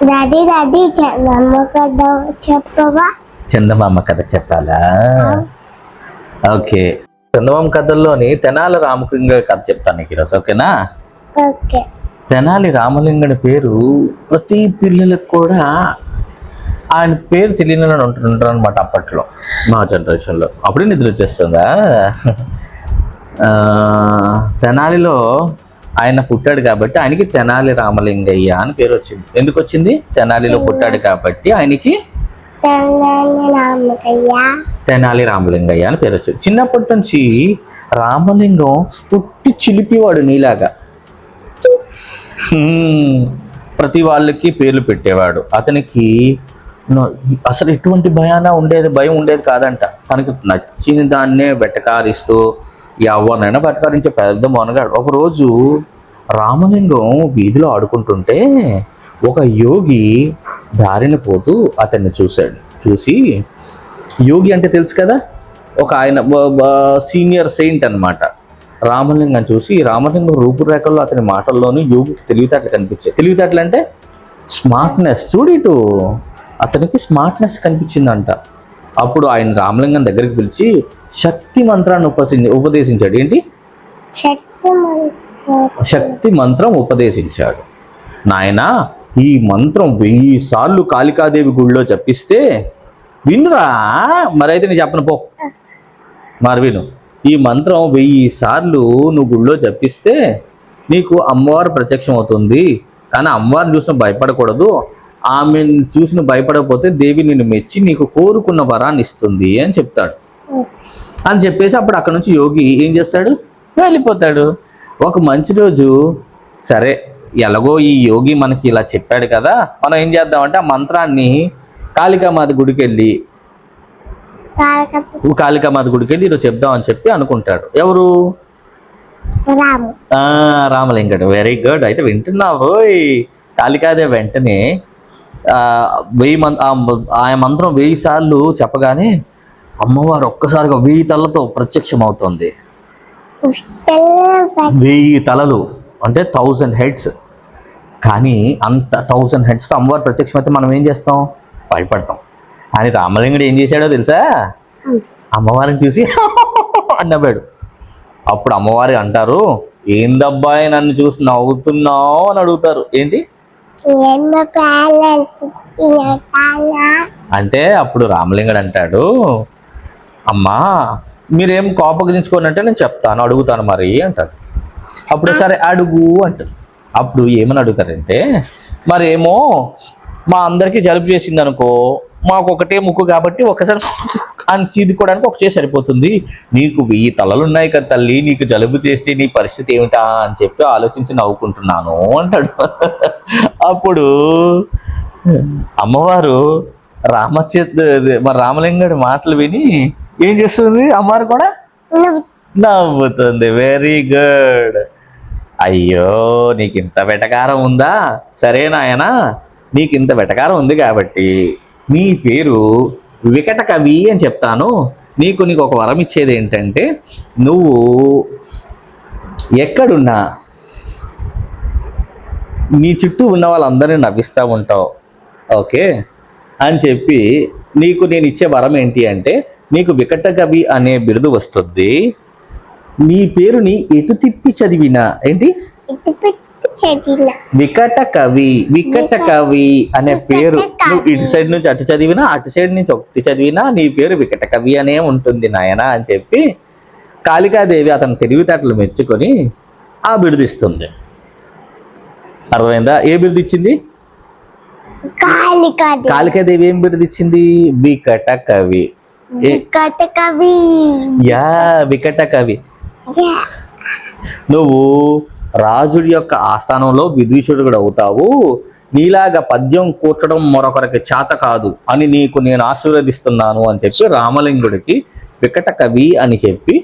Daddy daddy Chandamma కథ చెప్పవా? చందమామ కథ చెప్పాలా? ఓకే, చందమామ కథల్లోని తెనాలి రామలింగ కథ చెప్తాను నీకు ఈరోజు, ఓకేనా? ఓకే. తెనాలి రామలింగడి పేరు ప్రతి పిల్లలకు కూడా ఆయన పేరు తెలియని ఉంటుంటారు అనమాట. అప్పట్లో మా జనరేషన్లో అప్పుడే నిద్ర వచ్చేస్తుందా? తెనాలిలో ఆయన పుట్టాడు కాబట్టి ఆయనకి తెనాలి రామలింగయ్య అని పేరు వచ్చింది. ఎందుకు వచ్చింది? తెనాలిలో పుట్టాడు కాబట్టి ఆయనకి తెనాలి రామలింగయ్య అని పేరు వచ్చింది. చిన్నప్పటి నుంచి రామలింగం పుట్టి చిలిపివాడు నీలాగా. ప్రతి వాళ్ళకి పేర్లు పెట్టేవాడు. అతనికి అసలు ఎటువంటి భయం ఉండేది కాదంట. తనకి నచ్చిన దాన్నే వెటకారిస్తూ ఎవరినైనా వెటకారించే పెద్ద మొనగాడు. ఒకరోజు రామలింగం వీధిలో ఆడుకుంటుంటే ఒక యోగి దారిన పోతూ అతన్ని చూశాడు. చూసి, యోగి అంటే తెలుసు కదా, ఒక ఆయన సీనియర్ సెయింట్ అనమాట. రామలింగం చూసి, రామలింగం రూపురేఖల్లో అతని మాటల్లోనూ యోగికి తెలివితేటలు కనిపించాయి. తెలివితేటలు అంటే స్మార్ట్నెస్. చూడిటు అతనికి స్మార్ట్నెస్ కనిపించిందంట. అప్పుడు ఆయన రామలింగం దగ్గరికి పిలిచి శక్తి మంత్రాన్ని ఉపదేశించాడు. ఏంటి? శక్తి మంత్రం ఉపదేశించాడు. నాయనా, ఈ మంత్రం 1000 సార్లు కాళికాదేవి గుడిలో జపిస్తే వినురా. మరైతే నేను చెప్పను పో, మరి విను. ఈ మంత్రం 1000 సార్లు నువ్వు గుడిలో జపిస్తే నీకు అమ్మవారు ప్రత్యక్షం అవుతుంది. కానీ అమ్మవారిని చూసిన భయపడకూడదు. ఆమెను చూసిన భయపడకపోతే దేవి నిన్ను మెచ్చి నీకు కోరుకున్న వరాన్ని ఇస్తుంది అని చెప్తాడు. అని చెప్పేసి అప్పుడు అక్కడ నుంచి యోగి ఏం చేస్తాడు? వెళ్ళిపోతాడు. ఒక మంచి రోజు, సరే ఎలాగో ఈ యోగి మనకి ఇలా చెప్పాడు కదా, మనం ఏం చేద్దామంటే ఆ మంత్రాన్ని కాళికామాత గుడికి వెళ్ళి ఈరోజు చెప్దామని చెప్పి అనుకుంటాడు. ఎవరు? రామలింగడు. Very good. అయితే వింటున్నావు. కాళికాదేవి వెంటనే ఆ మంత్రం 1000 సార్లు చెప్పగానే అమ్మవారు ఒక్కసారిగా 1000 తలతో ప్రత్యక్షం అవుతుంది. 1000 తలలు అంటే 1000 హెడ్స్. కానీ అంత 1000 హెడ్స్తో అమ్మవారు ప్రత్యక్షం అయితే మనం ఏం చేస్తాం? భయపడతాం. కానీ రామలింగుడు ఏం చేశాడో తెలుసా? అమ్మవారిని చూసి అన్నవాడు. అప్పుడు అమ్మవారి అంటారు, ఏందబ్బాయి నన్ను చూసి నవ్వుతున్నావు అని అడుగుతారు. ఏంటి అంటే అప్పుడు రామలింగుడు అంటాడు, అమ్మా మీరేం కోపగించుకోనంటే నేను చెప్తాను, అడుగుతాను మరి అంటారు. అప్పుడు సరే అడుగు అంటారు. అప్పుడు ఏమని అడుగుతారంటే, మరేమో మా అందరికీ జలుబు చేసింది అనుకో, మాకు ఒకటే ముక్కు కాబట్టి ఒకసారి అని చీదుకోవడానికి ఒక చేసి సరిపోతుంది. నీకు 1000 తలలు ఉన్నాయి కదా తల్లి, నీకు జలుబు చేస్తే నీ పరిస్థితి ఏమిటా అని చెప్పి ఆలోచించి నవ్వుకుంటున్నాను అంటాడు. అప్పుడు అమ్మవారు రామలింగుడి మాటలు విని ఏం చేస్తుంది? అమ్మవారు కూడా నవ్వుతుంది. Very good. అయ్యో, నీకు ఇంత వెటకారం ఉందా? సరే నాయనా, నీకు ఇంత వెటకారం ఉంది కాబట్టి నీ పేరు వికట కవి అని చెప్తాను. నీకు ఒక వరం ఇచ్చేది ఏంటంటే, నువ్వు ఎక్కడున్నా నీ చుట్టూ ఉన్న వాళ్ళందరినీ నవ్విస్తూ ఉంటావు, ఓకే అని చెప్పి నీకు నేను ఇచ్చే వరం ఏంటి అంటే, నీకు వికట కవి అనే బిరుదు వస్తుంది. నీ పేరుని ఎటు తిప్పి చదివినా, ఏంటి వికట కవి అనే పేరు నువ్వు ఇటు సైడ్ నుంచి అటు చదివినా, అటు సైడ్ నుంచి ఒకటి చదివినా నీ పేరు వికట కవి అనే ఉంటుంది నాయన అని చెప్పి కాళికాదేవి అతని తెలివితేటలు మెచ్చుకొని ఆ బిరుదిస్తుంది. అర్థమైందా? ఏ బిరుదు ఇచ్చింది? కాళికాదేవి ఏం బిరుదు ఇచ్చింది? వికట కవి. వికట కవి. నువ్వు రాజుడి యొక్క ఆస్థానంలో విదూషకుడు కూడా అవుతావు. నీలాగా పద్యం కూర్చడం మరొకరికి చేత కాదు అని నీకు నేను ఆశీర్వదిస్తున్నాను అని చెప్పి రామలింగుడికి వికట కవి అని చెప్పి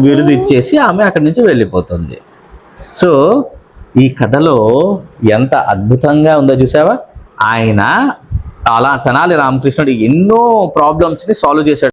బిరుదిచ్చేసి ఆమె అక్కడి నుంచి వెళ్ళిపోతుంది. సో ఈ కథలో ఎంత అద్భుతంగా ఉందో చూసావా? ఆయన అలా తెనాలి రామకృష్ణుడు ఎన్నో ప్రాబ్లమ్స్ని సాల్వ్ చేశాడు.